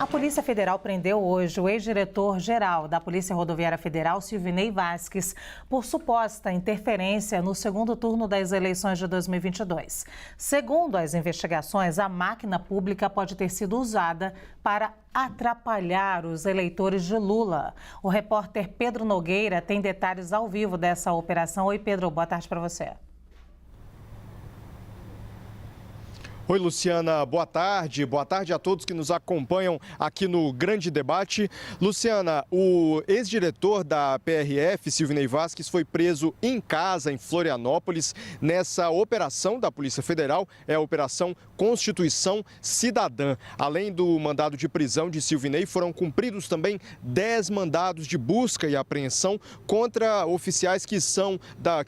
A Polícia Federal prendeu hoje o ex-diretor-geral da Polícia Rodoviária Federal, Silvinei Vasques, por suposta interferência no segundo turno das eleições de 2022. Segundo as investigações, a máquina pública pode ter sido usada para atrapalhar os eleitores de Lula. O repórter Pedro Nogueira tem detalhes ao vivo dessa operação. Oi, Pedro, boa tarde para você. Oi, Luciana, boa tarde. Boa tarde a todos que nos acompanham aqui no Grande Debate. Luciana, o ex-diretor da PRF, Silvinei Vasques, foi preso em casa, em Florianópolis, nessa operação da Polícia Federal, é a Operação Constituição Cidadã. Além do mandado de prisão de Silvinei, foram cumpridos também 10 mandados de busca e apreensão contra oficiais que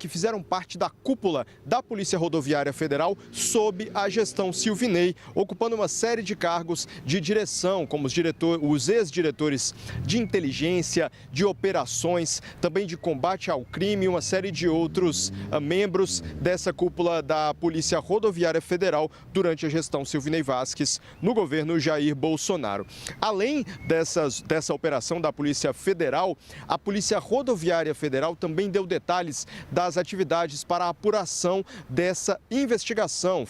fizeram parte da cúpula da Polícia Rodoviária Federal sob a gestão Silvinei, ocupando uma série de cargos de direção, como os ex-diretores de inteligência, de operações, também de combate ao crime e uma série de outros membros dessa cúpula da Polícia Rodoviária Federal durante a gestão Silvinei Vasques no governo Jair Bolsonaro. Além dessa operação da Polícia Federal, a Polícia Rodoviária Federal também deu detalhes das atividades para a apuração dessa investigação.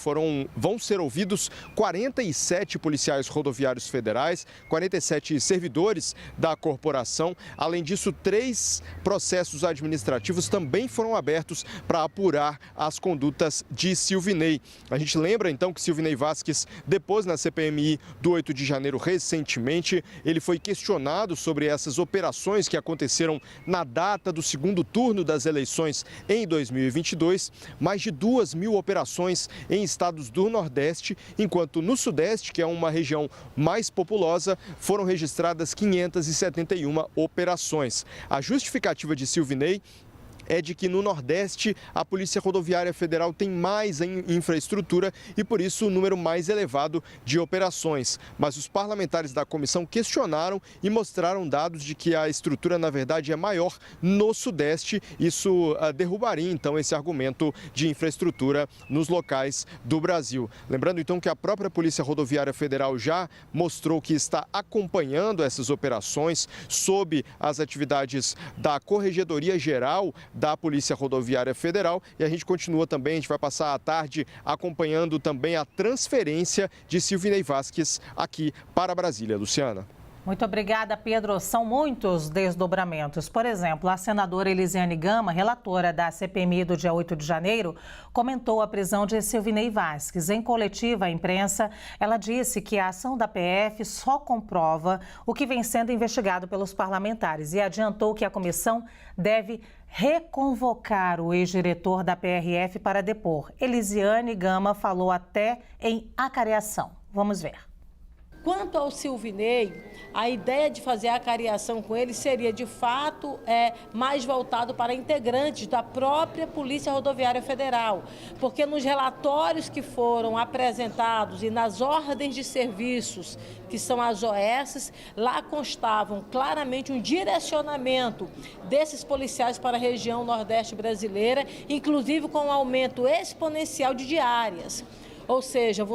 Vão ser ouvidos 47 policiais rodoviários federais, 47 servidores da corporação. Além disso, 3 processos administrativos também foram abertos para apurar as condutas de Silvinei. A gente lembra então que Silvinei Vasques depôs na CPMI do 8 de janeiro recentemente. Ele foi questionado sobre essas operações que aconteceram na data do segundo turno das eleições em 2022. Mais de 2.000 operações em estados do Nordeste, enquanto no Sudeste, que é uma região mais populosa, foram registradas 571 operações. A justificativa de Silvinei é de que no Nordeste a Polícia Rodoviária Federal tem mais infraestrutura e, por isso, o número mais elevado de operações. Mas os parlamentares da comissão questionaram e mostraram dados de que a estrutura, na verdade, é maior no Sudeste. Isso derrubaria, então, esse argumento de infraestrutura nos locais do Brasil. Lembrando, então, que a própria Polícia Rodoviária Federal já mostrou que está acompanhando essas operações sob as atividades da Corregedoria Geral da Polícia Rodoviária Federal, e a gente continua também, a gente vai passar a tarde acompanhando também a transferência de Silvinei Vasques aqui para Brasília. Luciana. Muito obrigada, Pedro. São muitos desdobramentos. Por exemplo, a senadora Elisiane Gama, relatora da CPMI do dia 8 de janeiro, comentou a prisão de Silvinei Vasques. Em coletiva à imprensa, ela disse que a ação da PF só comprova o que vem sendo investigado pelos parlamentares e adiantou que a comissão deve reconvocar o ex-diretor da PRF para depor. Elisiane Gama falou até em acareação. Vamos ver. Quanto ao Silvinei, a ideia de fazer a acariação com ele seria, de fato, mais voltado para integrantes da própria Polícia Rodoviária Federal, porque nos relatórios que foram apresentados e nas ordens de serviços, que são as OS, lá constavam claramente um direcionamento desses policiais para a região Nordeste brasileira, inclusive com um aumento exponencial de diárias. Ou seja,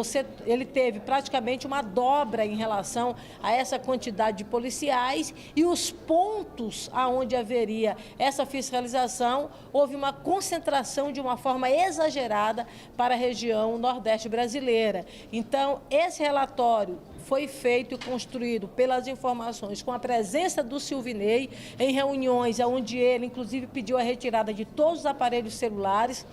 ele teve praticamente uma dobra em relação a essa quantidade de policiais e os pontos aonde haveria essa fiscalização, houve uma concentração de uma forma exagerada para a região Nordeste brasileira. Então, esse relatório foi feito e construído pelas informações com a presença do Silvinei em reuniões onde ele, inclusive, pediu a retirada de todos os aparelhos celulares.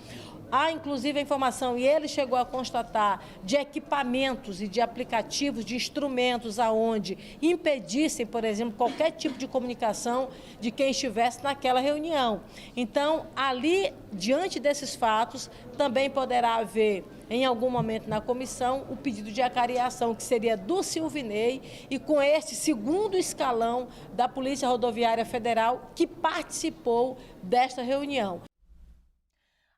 Há, inclusive, a informação, e ele chegou a constatar, de equipamentos e de aplicativos, de instrumentos aonde impedissem, por exemplo, qualquer tipo de comunicação de quem estivesse naquela reunião. Então, ali, diante desses fatos, também poderá haver, em algum momento na comissão, o pedido de acariação, que seria do Silvinei, e com este segundo escalão da Polícia Rodoviária Federal, que participou desta reunião.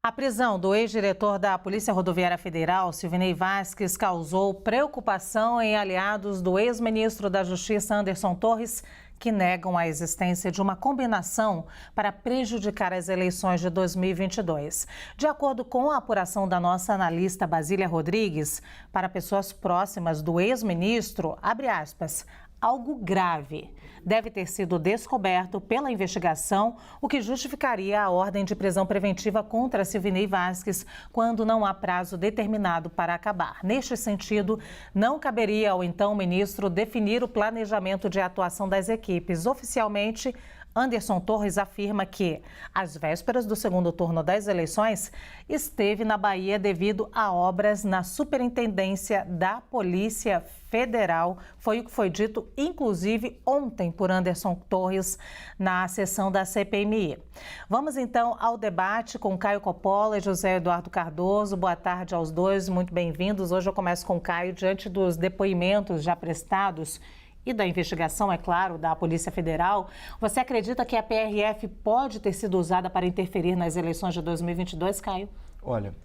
A prisão do ex-diretor da Polícia Rodoviária Federal, Silvinei Vasques, causou preocupação em aliados do ex-ministro da Justiça, Anderson Torres, que negam a existência de uma combinação para prejudicar as eleições de 2022. De acordo com a apuração da nossa analista Basília Rodrigues, para pessoas próximas do ex-ministro, abre aspas, algo grave. Deve ter sido descoberto pela investigação, o que justificaria a ordem de prisão preventiva contra Silvinei Vasquez, quando não há prazo determinado para acabar. Neste sentido, não caberia ao então ministro definir o planejamento de atuação das equipes. Oficialmente, Anderson Torres afirma que, às vésperas do segundo turno das eleições, esteve na Bahia devido a obras na Superintendência da Polícia Federal. Foi o que foi dito, inclusive, ontem por Anderson Torres na sessão da CPMI. Vamos então ao debate com Caio Coppola e José Eduardo Cardoso. Boa tarde aos dois, muito bem-vindos. Hoje eu começo com o Caio, diante dos depoimentos já prestados e da investigação, é claro, da Polícia Federal. Você acredita que a PRF pode ter sido usada para interferir nas eleições de 2022, Caio? Olha,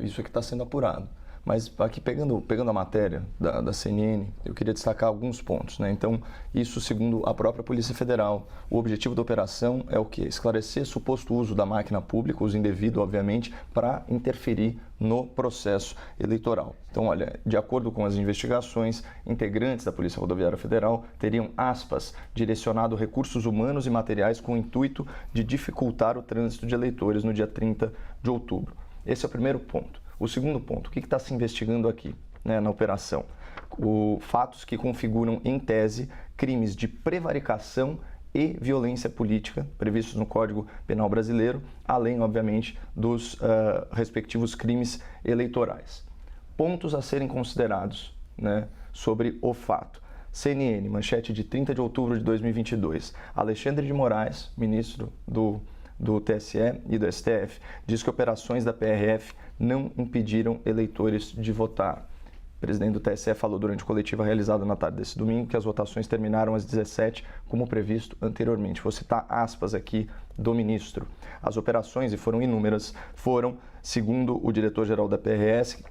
isso aqui está sendo apurado. Mas aqui, pegando a matéria da CNN, eu queria destacar alguns pontos, né? Então, isso segundo a própria Polícia Federal. O objetivo da operação é o quê? Esclarecer suposto uso da máquina pública, uso indevido, obviamente, para interferir no processo eleitoral. Então, olha, de acordo com as investigações, integrantes da Polícia Rodoviária Federal teriam, aspas, direcionado recursos humanos e materiais com o intuito de dificultar o trânsito de eleitores no dia 30 de outubro. Esse é o primeiro ponto. O segundo ponto, o que está se investigando aqui, né, na operação? Fatos que configuram, em tese, crimes de prevaricação e violência política previstos no Código Penal Brasileiro, além, obviamente, dos respectivos crimes eleitorais. Pontos a serem considerados, né, sobre o fato. CNN, manchete de 30 de outubro de 2022. Alexandre de Moraes, ministro do TSE e do STF, diz que operações da PRF não impediram eleitores de votar. O presidente do TSE falou durante a coletiva realizada na tarde desse domingo que as votações terminaram às 17, como previsto anteriormente. Vou citar aspas aqui do ministro. As operações, e foram inúmeras, foram, segundo o diretor-geral da PRF,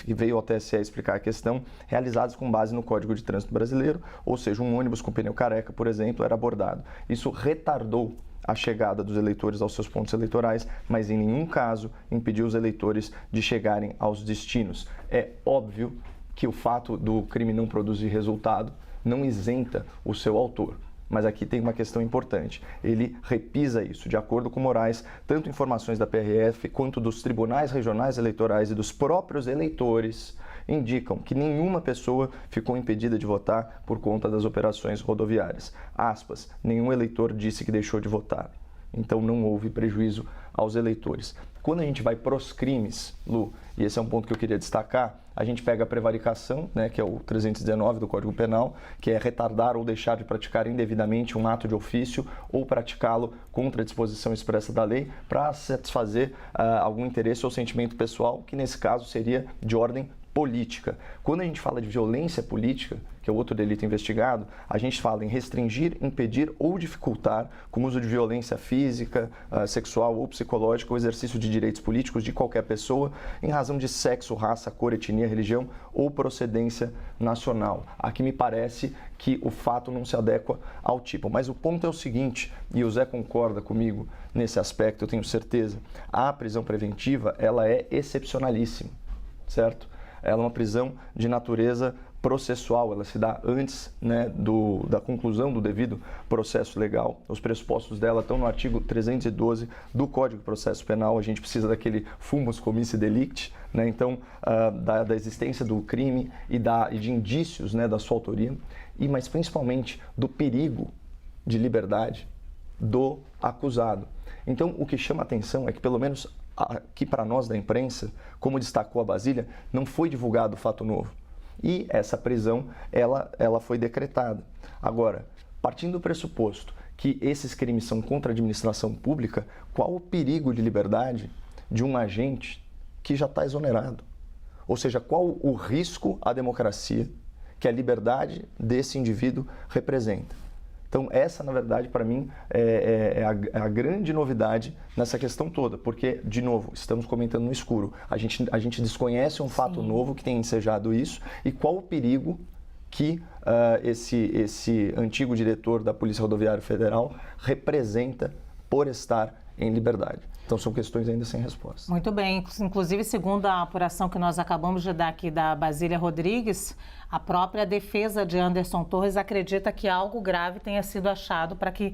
que veio ao TSE explicar a questão, realizadas com base no Código de Trânsito Brasileiro, ou seja, um ônibus com pneu careca, por exemplo, era abordado. Isso retardou a chegada dos eleitores aos seus pontos eleitorais, mas em nenhum caso impediu os eleitores de chegarem aos destinos. É óbvio que o fato do crime não produzir resultado não isenta o seu autor. Mas aqui tem uma questão importante. Ele repisa isso. De acordo com Moraes, tanto informações da PRF quanto dos tribunais regionais eleitorais e dos próprios eleitores indicam que nenhuma pessoa ficou impedida de votar por conta das operações rodoviárias. Aspas, nenhum eleitor disse que deixou de votar. Então não houve prejuízo aos eleitores. Quando a gente vai para os crimes, Lu, e esse é um ponto que eu queria destacar, a gente pega a prevaricação, né, que é o 319 do Código Penal, que é retardar ou deixar de praticar indevidamente um ato de ofício ou praticá-lo contra a disposição expressa da lei para satisfazer algum interesse ou sentimento pessoal, que nesse caso seria de ordem política. Quando a gente fala de violência política, que é outro delito investigado, a gente fala em restringir, impedir ou dificultar, com uso de violência física, sexual ou psicológica, o exercício de direitos políticos de qualquer pessoa em razão de sexo, raça, cor, etnia, religião ou procedência nacional. Aqui me parece que o fato não se adequa ao tipo. Mas o ponto é o seguinte, e o Zé concorda comigo nesse aspecto, eu tenho certeza, a prisão preventiva, ela é excepcionalíssima, certo? Ela é uma prisão de natureza processual, ela se dá antes, né, da conclusão do devido processo legal. Os pressupostos dela estão no artigo 312 do Código de Processo Penal. A gente precisa daquele fumus comissi delicti, né? Então, da existência do crime e de indícios, né, da sua autoria, mas principalmente do perigo de liberdade do acusado. Então, o que chama a atenção é que, pelo menos aqui para nós da imprensa, como destacou a Basília, não foi divulgado fato novo. E essa prisão, ela foi decretada. Agora, partindo do pressuposto que esses crimes são contra a administração pública, qual o perigo de liberdade de um agente que já está exonerado? Ou seja, qual o risco à democracia que a liberdade desse indivíduo representa? Então, essa, na verdade, para mim, é a grande novidade nessa questão toda, porque, de novo, estamos comentando no escuro. A gente desconhece um fato novo que tem ensejado isso e qual o perigo que esse antigo diretor da Polícia Rodoviária Federal representa por estar em liberdade. Então, são questões ainda sem resposta. Muito bem. Inclusive, segundo a apuração que nós acabamos de dar aqui da Basília Rodrigues, a própria defesa de Anderson Torres acredita que algo grave tenha sido achado para que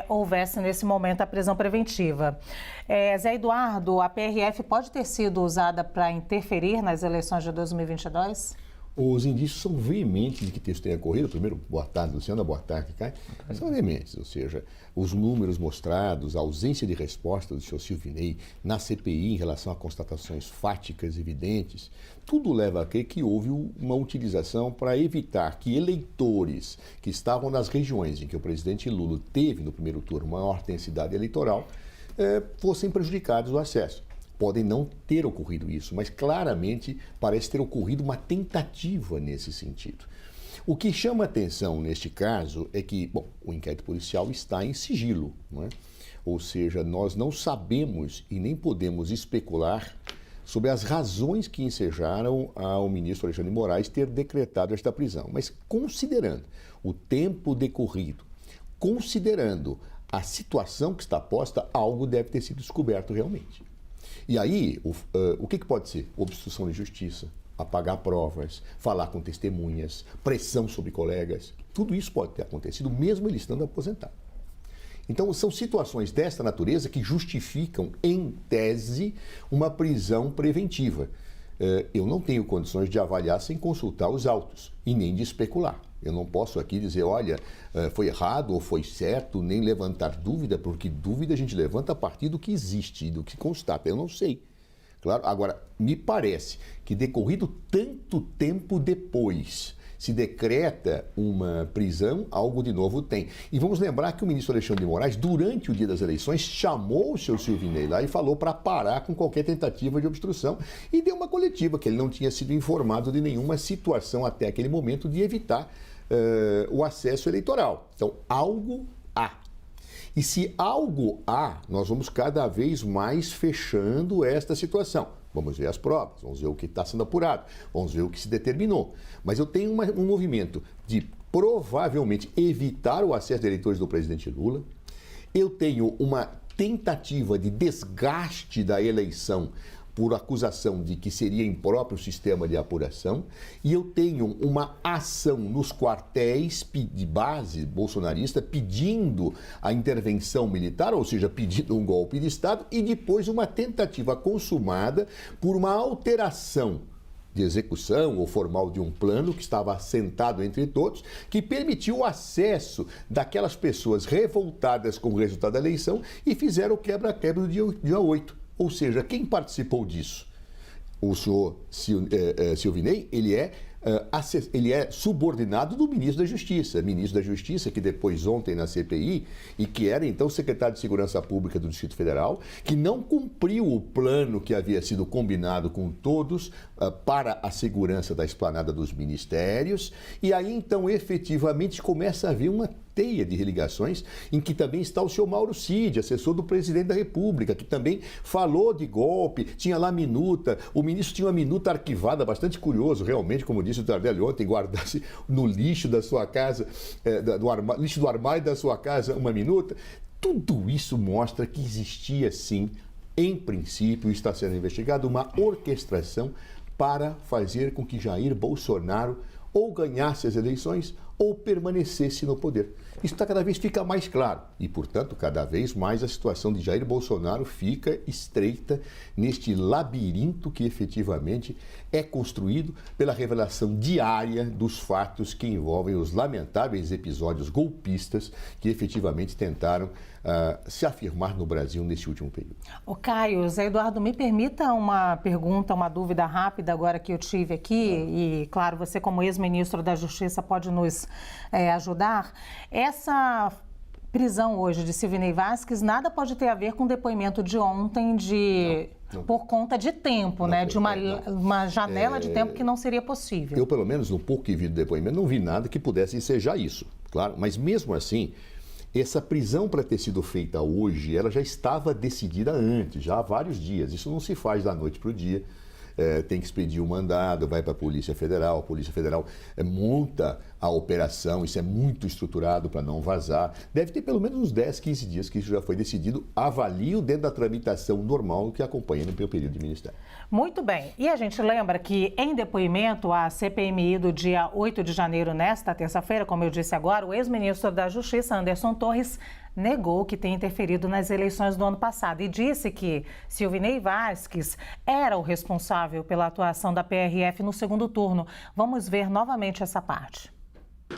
houvesse, nesse momento, a prisão preventiva. Zé Eduardo, a PRF pode ter sido usada para interferir nas eleições de 2022? Os indícios são veementes de que isso tenha ocorrido. Primeiro, boa tarde, Luciana, boa tarde, Caio. São veementes, ou seja, os números mostrados, a ausência de resposta do senhor Silvinei na CPI em relação a constatações fáticas evidentes, tudo leva a crer que houve uma utilização para evitar que eleitores que estavam nas regiões em que o presidente Lula teve no primeiro turno maior densidade eleitoral fossem prejudicados o acesso. Podem não ter ocorrido isso, mas claramente parece ter ocorrido uma tentativa nesse sentido. O que chama atenção neste caso é que, o inquérito policial está em sigilo, não é? Ou seja, nós não sabemos e nem podemos especular sobre as razões que ensejaram ao ministro Alexandre de Moraes ter decretado esta prisão. Mas considerando o tempo decorrido, considerando a situação que está posta, algo deve ter sido descoberto realmente. E aí, o que pode ser? Obstrução de justiça, apagar provas, falar com testemunhas, pressão sobre colegas. Tudo isso pode ter acontecido, mesmo ele estando aposentado. Então, são situações desta natureza que justificam, em tese, uma prisão preventiva. Eu não tenho condições de avaliar sem consultar os autos e nem de especular. Eu não posso aqui dizer, olha, foi errado ou foi certo, nem levantar dúvida, porque dúvida a gente levanta a partir do que existe, do que constata. Eu não sei. Claro, agora, me parece que decorrido tanto tempo depois se decreta uma prisão, algo de novo tem. E vamos lembrar que o ministro Alexandre de Moraes, durante o dia das eleições, chamou o seu Silvinei lá e falou para parar com qualquer tentativa de obstrução e deu uma coletiva que ele não tinha sido informado de nenhuma situação até aquele momento de evitar o acesso eleitoral. Então, algo há. E se algo há, nós vamos cada vez mais fechando esta situação. Vamos ver as provas, vamos ver o que está sendo apurado, vamos ver o que se determinou. Mas eu tenho um movimento de provavelmente evitar o acesso de eleitores do presidente Lula. Eu tenho uma tentativa de desgaste da eleição por acusação de que seria impróprio o sistema de apuração, e eu tenho uma ação nos quartéis de base bolsonarista pedindo a intervenção militar, ou seja, pedindo um golpe de Estado, e depois uma tentativa consumada por uma alteração de execução ou formal de um plano que estava assentado entre todos, que permitiu o acesso daquelas pessoas revoltadas com o resultado da eleição e fizeram o quebra-quebra do dia 8. Ou seja, quem participou disso? O senhor Silvinei, ele é subordinado do ministro da Justiça, que depois ontem na CPI, e que era então secretário de Segurança Pública do Distrito Federal, que não cumpriu o plano que havia sido combinado com todos para a segurança da esplanada dos ministérios, e aí então efetivamente começa a haver uma teia de religações, em que também está o senhor Mauro Cid, assessor do presidente da República, que também falou de golpe, tinha lá minuta, o ministro tinha uma minuta arquivada, bastante curioso, realmente, como disse o Tardelli ontem, guardasse no lixo da sua casa, lixo do armário da sua casa, uma minuta. Tudo isso mostra que existia, sim, em princípio, está sendo investigado, uma orquestração para fazer com que Jair Bolsonaro ou ganhasse as eleições ou permanecesse no poder. Isso cada vez fica mais claro e, portanto, cada vez mais a situação de Jair Bolsonaro fica estreita neste labirinto que efetivamente é construído pela revelação diária dos fatos que envolvem os lamentáveis episódios golpistas que efetivamente tentaram se afirmar no Brasil nesse último período. Ô Caio, Zé Eduardo, me permita uma pergunta, uma dúvida rápida agora que eu tive aqui, e claro, você como ex-ministro da Justiça pode nos ajudar. Essa prisão hoje de Silvinei Vasquez nada pode ter a ver com o depoimento de ontem não. Por conta de tempo, né? De uma janela de tempo que não seria possível. Eu, pelo menos, no pouco que vi do depoimento, não vi nada que pudesse ensejar isso, claro. Mas mesmo assim, essa prisão para ter sido feita hoje, ela já estava decidida antes, já há vários dias. Isso não se faz da noite para o dia. tem que expedir o mandado, vai para a Polícia Federal monta a operação, isso é muito estruturado para não vazar. Deve ter pelo menos uns 10, 15 dias que isso já foi decidido, avalio dentro da tramitação normal que acompanha no período de ministério. Muito bem. E a gente lembra que em depoimento à CPMI do dia 8 de janeiro, nesta terça-feira, como eu disse agora, o ex-ministro da Justiça, Anderson Torres, negou que tem interferido nas eleições do ano passado e disse que Silvinei Vasquez era o responsável pela atuação da PRF no segundo turno. Vamos ver novamente essa parte.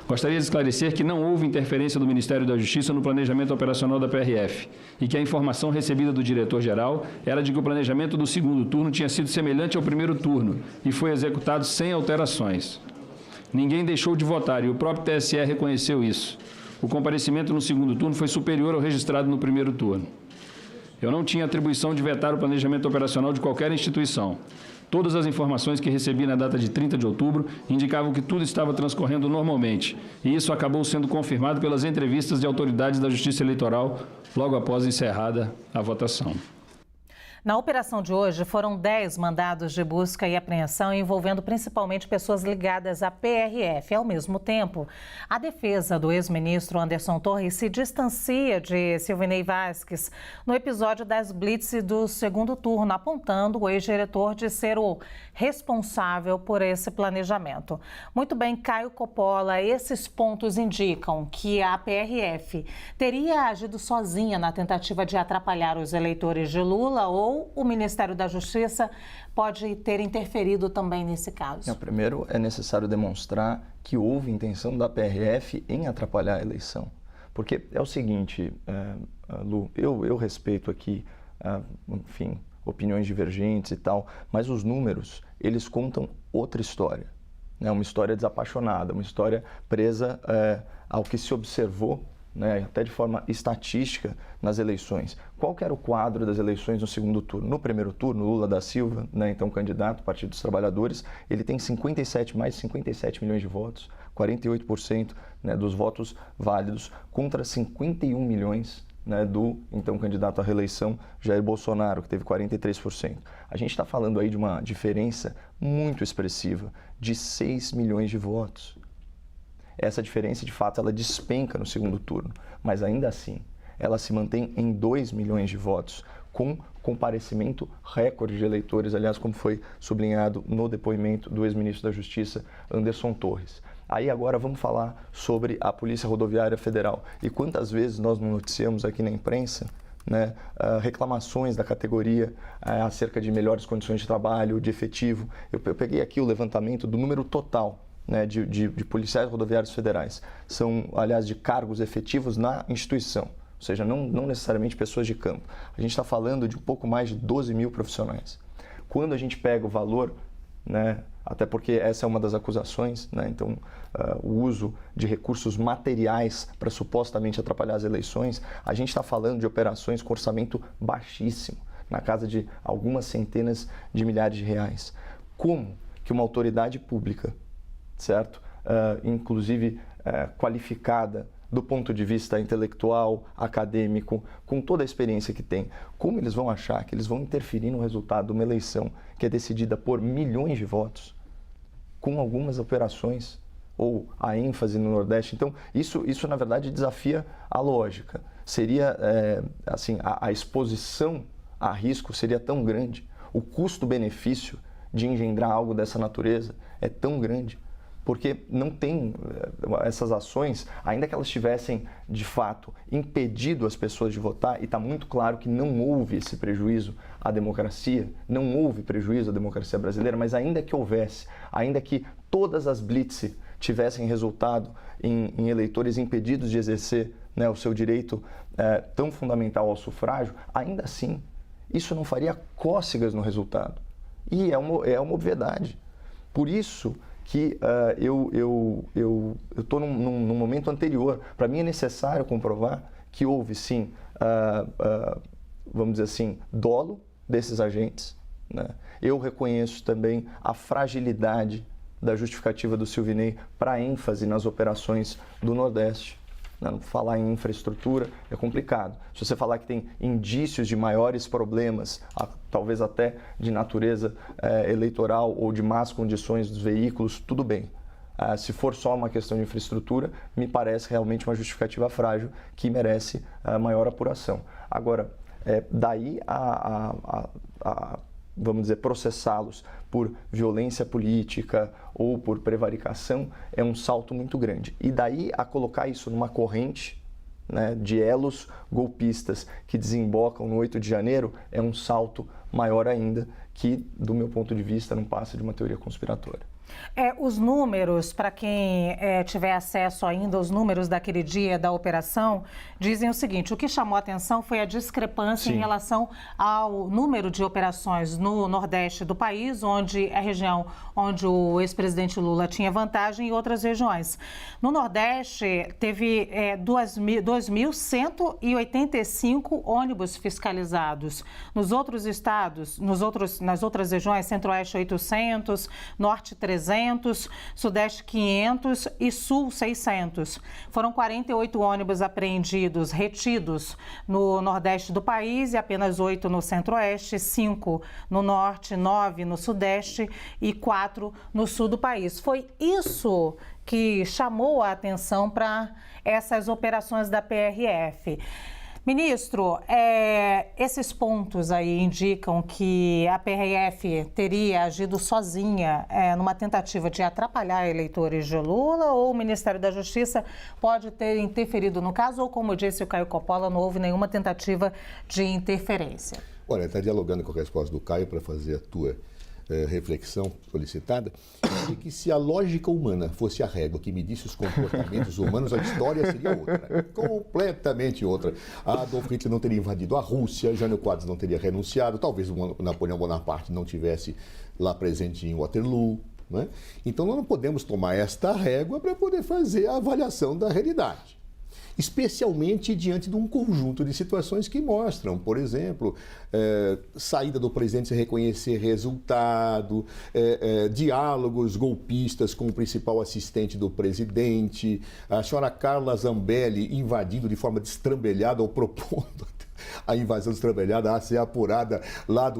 Gostaria de esclarecer que não houve interferência do Ministério da Justiça no planejamento operacional da PRF e que a informação recebida do diretor-geral era de que o planejamento do segundo turno tinha sido semelhante ao primeiro turno e foi executado sem alterações. Ninguém deixou de votar e o próprio TSE reconheceu isso. O comparecimento no segundo turno foi superior ao registrado no primeiro turno. Eu não tinha atribuição de vetar o planejamento operacional de qualquer instituição. Todas as informações que recebi na data de 30 de outubro indicavam que tudo estava transcorrendo normalmente, e isso acabou sendo confirmado pelas entrevistas de autoridades da Justiça Eleitoral logo após encerrada a votação. Na operação de hoje, foram 10 mandados de busca e apreensão envolvendo principalmente pessoas ligadas à PRF. Ao mesmo tempo, a defesa do ex-ministro Anderson Torres se distancia de Silvinei Vasquez no episódio das blitz do segundo turno, apontando o ex-diretor de ser o responsável por esse planejamento. Muito bem, Caio Coppola, esses pontos indicam que a PRF teria agido sozinha na tentativa de atrapalhar os eleitores de Lula ou o Ministério da Justiça pode ter interferido também nesse caso? Primeiro, é necessário demonstrar que houve intenção da PRF em atrapalhar a eleição. Porque é o seguinte, Lu, eu respeito aqui, enfim, opiniões divergentes e tal, mas os números, eles contam outra história. Né? Uma história desapaixonada, uma história presa ao que se observou, né, até de forma estatística, nas eleições. Qual que era o quadro das eleições no segundo turno? No primeiro turno, Lula da Silva, né, então candidato, Partido dos Trabalhadores, ele tem mais de 57 milhões de votos, 48%, né, dos votos válidos, contra 51 milhões, né, do então candidato à reeleição, Jair Bolsonaro, que teve 43%. A gente está falando aí de uma diferença muito expressiva, de 6 milhões de votos. Essa diferença, de fato, ela despenca no segundo turno, mas ainda assim, ela se mantém em 2 milhões de votos, com comparecimento recorde de eleitores, aliás, como foi sublinhado no depoimento do ex-ministro da Justiça, Anderson Torres. Aí agora vamos falar sobre a Polícia Rodoviária Federal. E quantas vezes nós não noticiamos aqui na imprensa, né, reclamações da categoria acerca de melhores condições de trabalho, de efetivo. Eu peguei aqui o levantamento do número total, né, de policiais rodoviários federais. São, aliás, de cargos efetivos na instituição, ou seja, não necessariamente pessoas de campo. A gente está falando de um pouco mais de 12 mil profissionais. Quando a gente pega o valor, né, até porque essa é uma das acusações, né, então o uso de recursos materiais para supostamente atrapalhar as eleições, a gente está falando de operações com orçamento baixíssimo, na casa de algumas centenas de milhares de reais. Como que uma autoridade pública, certo? Inclusive qualificada do ponto de vista intelectual, acadêmico, com toda a experiência que tem, como eles vão achar que eles vão interferir no resultado de uma eleição que é decidida por milhões de votos, com algumas operações ou a ênfase no Nordeste? Então, isso na verdade desafia a lógica. Seria, assim, a exposição a risco seria tão grande, o custo-benefício de engendrar algo dessa natureza é tão grande, porque não tem essas ações, ainda que elas tivessem, de fato, impedido as pessoas de votar, e está muito claro que não houve esse prejuízo à democracia, não houve prejuízo à democracia brasileira, mas ainda que houvesse, ainda que todas as blitz tivessem resultado em eleitores impedidos de exercer, né, o seu direito tão fundamental ao sufrágio, ainda assim, isso não faria cócegas no resultado. E é uma obviedade. Por isso que eu estou num momento anterior. Para mim é necessário comprovar que houve, sim, vamos dizer assim, dolo desses agentes, né? Eu reconheço também a fragilidade da justificativa do Silvinei para ênfase nas operações do Nordeste. Não, falar em infraestrutura é complicado. Se você falar que tem indícios de maiores problemas, talvez até de natureza eleitoral ou de más condições dos veículos, tudo bem. Se for só uma questão de infraestrutura, me parece realmente uma justificativa frágil que merece maior apuração. Agora, daí vamos dizer, processá-los por violência política ou por prevaricação é um salto muito grande. E daí a colocar isso numa corrente, né, de elos golpistas que desembocam no 8 de janeiro é um salto maior ainda que, do meu ponto de vista, não passa de uma teoria conspiratória. Os números, para quem tiver acesso ainda aos números daquele dia da operação, dizem o seguinte: o que chamou a atenção foi a discrepância em relação ao número de operações no Nordeste do país, onde é a região onde o ex-presidente Lula tinha vantagem, e outras regiões. No Nordeste, teve 2.185 ônibus fiscalizados. Nos outros estados, nas outras regiões, Centro-Oeste 800, Norte 300, Sudeste 500 e Sul 600. Foram 48 ônibus apreendidos, retidos no Nordeste do país e apenas 8 no Centro-Oeste, 5 no Norte, 9 no Sudeste e 4 no Sul do país. Foi isso que chamou a atenção para essas operações da PRF. Ministro, esses pontos aí indicam que a PRF teria agido sozinha numa tentativa de atrapalhar eleitores de Lula, ou o Ministério da Justiça pode ter interferido no caso, ou, como disse o Caio Coppola, não houve nenhuma tentativa de interferência? Olha, está dialogando com a resposta do Caio para fazer a tua reflexão solicitada, de que se a lógica humana fosse a régua que medisse os comportamentos humanos, a história seria outra, completamente outra. Adolf Hitler não teria invadido a Rússia, Jânio Quadros não teria renunciado, talvez o Napoleão Bonaparte não tivesse lá presente em Waterloo, né? Então nós não podemos tomar esta régua para poder fazer a avaliação da realidade. Especialmente diante de um conjunto de situações que mostram, por exemplo, saída do presidente sem reconhecer resultado, diálogos golpistas com o principal assistente do presidente, a senhora Carla Zambelli invadindo de forma destrambelhada ou propondo a invasão destrambelhada a ser apurada lá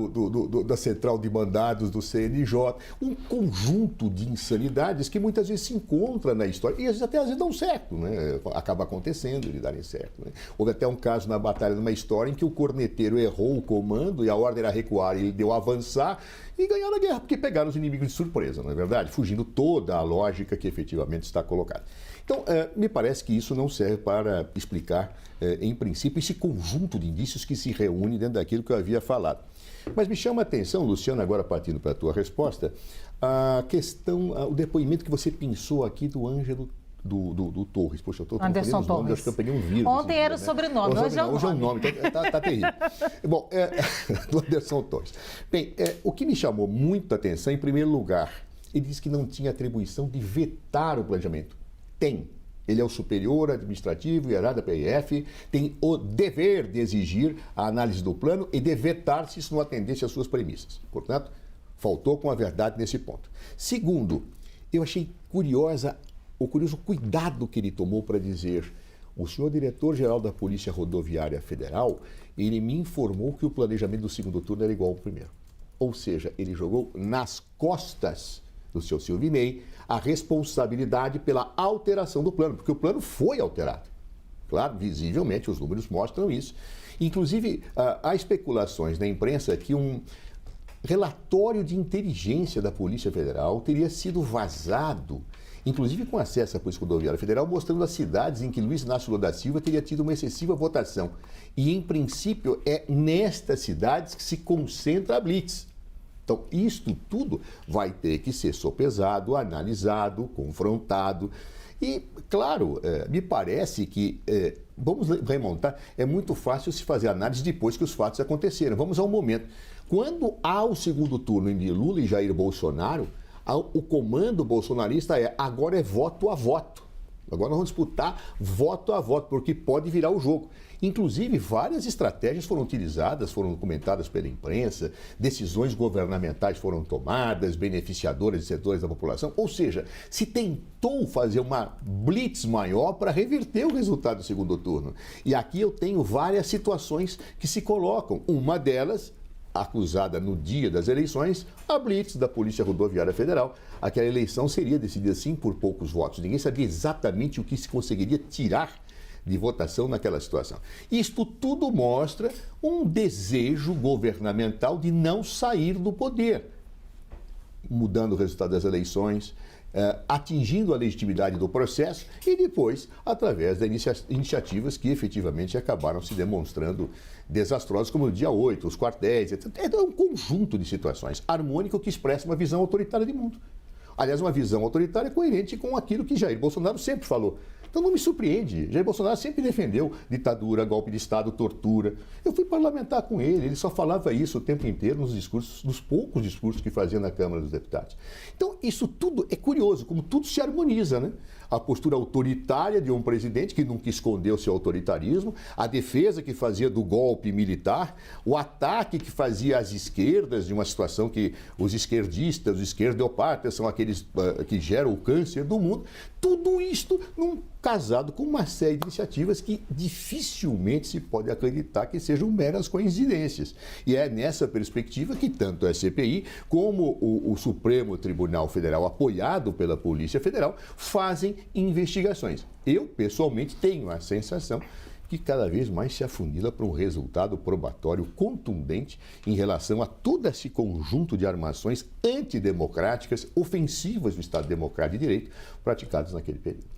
da central de mandados do CNJ. Um conjunto de insanidades que muitas vezes se encontra na história e às vezes dão certo, né? Acaba acontecendo de darem certo, né? Houve até um caso na Batalha de uma História em que o corneteiro errou o comando e a ordem era recuar e ele deu avançar e ganharam a guerra, porque pegaram os inimigos de surpresa, não é verdade? Fugindo toda a lógica que efetivamente está colocada. Então, me parece que isso não serve para explicar, em princípio, esse conjunto de indícios que se reúne dentro daquilo que eu havia falado. Mas me chama a atenção, Luciano, agora partindo para a tua resposta, a questão, o depoimento que você pensou aqui do Ângelo do Torres. Poxa, eu estou Anderson Torres. Acho que eu peguei um vírus. Ontem era o sobrenome, hoje é o nome. Tá terrível. Bom, do Anderson Torres. Bem, o que me chamou muito a atenção, em primeiro lugar, ele disse que não tinha atribuição de vetar o planejamento. Tem. Ele é o superior administrativo e hierárquico da PRF, tem o dever de exigir a análise do plano e de vetar se isso não atendesse às suas premissas. Portanto, faltou com a verdade nesse ponto. Segundo, eu achei o curioso cuidado que ele tomou para dizer: o senhor diretor-geral da Polícia Rodoviária Federal, ele me informou que o planejamento do segundo turno era igual ao primeiro. Ou seja, ele jogou nas costas do seu Silvinei a responsabilidade pela alteração do plano, porque o plano foi alterado. Claro, visivelmente, os números mostram isso. Inclusive, há especulações na imprensa que um relatório de inteligência da Polícia Federal teria sido vazado, inclusive com acesso à Polícia Rodoviária Federal, mostrando as cidades em que Luiz Inácio Lula da Silva teria tido uma excessiva votação. E, em princípio, é nestas cidades que se concentra a blitz. Então, isto tudo vai ter que ser sopesado, analisado, confrontado. E, claro, me parece que, vamos remontar, é muito fácil se fazer análise depois que os fatos aconteceram. Vamos ao momento. Quando há o segundo turno entre Lula e Jair Bolsonaro, o comando bolsonarista agora é voto a voto. Agora nós vamos disputar voto a voto, porque pode virar o jogo. Inclusive, várias estratégias foram utilizadas, foram comentadas pela imprensa, decisões governamentais foram tomadas, beneficiadoras de setores da população. Ou seja, se tentou fazer uma blitz maior para reverter o resultado do segundo turno. E aqui eu tenho várias situações que se colocam. Uma delas, acusada no dia das eleições, a blitz da Polícia Rodoviária Federal. Aquela eleição seria decidida, sim, por poucos votos. Ninguém sabia exatamente o que se conseguiria tirar de votação naquela situação. Isto tudo mostra um desejo governamental de não sair do poder, mudando o resultado das eleições, atingindo a legitimidade do processo e depois através das iniciativas que efetivamente acabaram se demonstrando desastrosas, como no dia 8, os quartéis, etc. É um conjunto de situações harmônico que expressa uma visão autoritária de mundo. Aliás, uma visão autoritária coerente com aquilo que Jair Bolsonaro sempre falou. Então não me surpreende. Jair Bolsonaro sempre defendeu ditadura, golpe de Estado, tortura. Eu fui parlamentar com ele só falava isso o tempo inteiro nos discursos, nos poucos discursos que fazia na Câmara dos Deputados. Então isso tudo é curioso, como tudo se harmoniza, né? A postura autoritária de um presidente que nunca escondeu seu autoritarismo, a defesa que fazia do golpe militar, o ataque que fazia às esquerdas, de uma situação que os esquerdistas, os esquerdopatas são aqueles que geram o câncer do mundo, tudo isto casado com uma série de iniciativas que dificilmente se pode acreditar que sejam meras coincidências. E é nessa perspectiva que tanto a CPI como o Supremo Tribunal Federal, apoiado pela Polícia Federal, fazem investigações. Eu, pessoalmente, tenho a sensação que cada vez mais se afunila para um resultado probatório contundente em relação a todo esse conjunto de armações antidemocráticas, ofensivas do Estado Democrático de Direito, praticadas naquele período.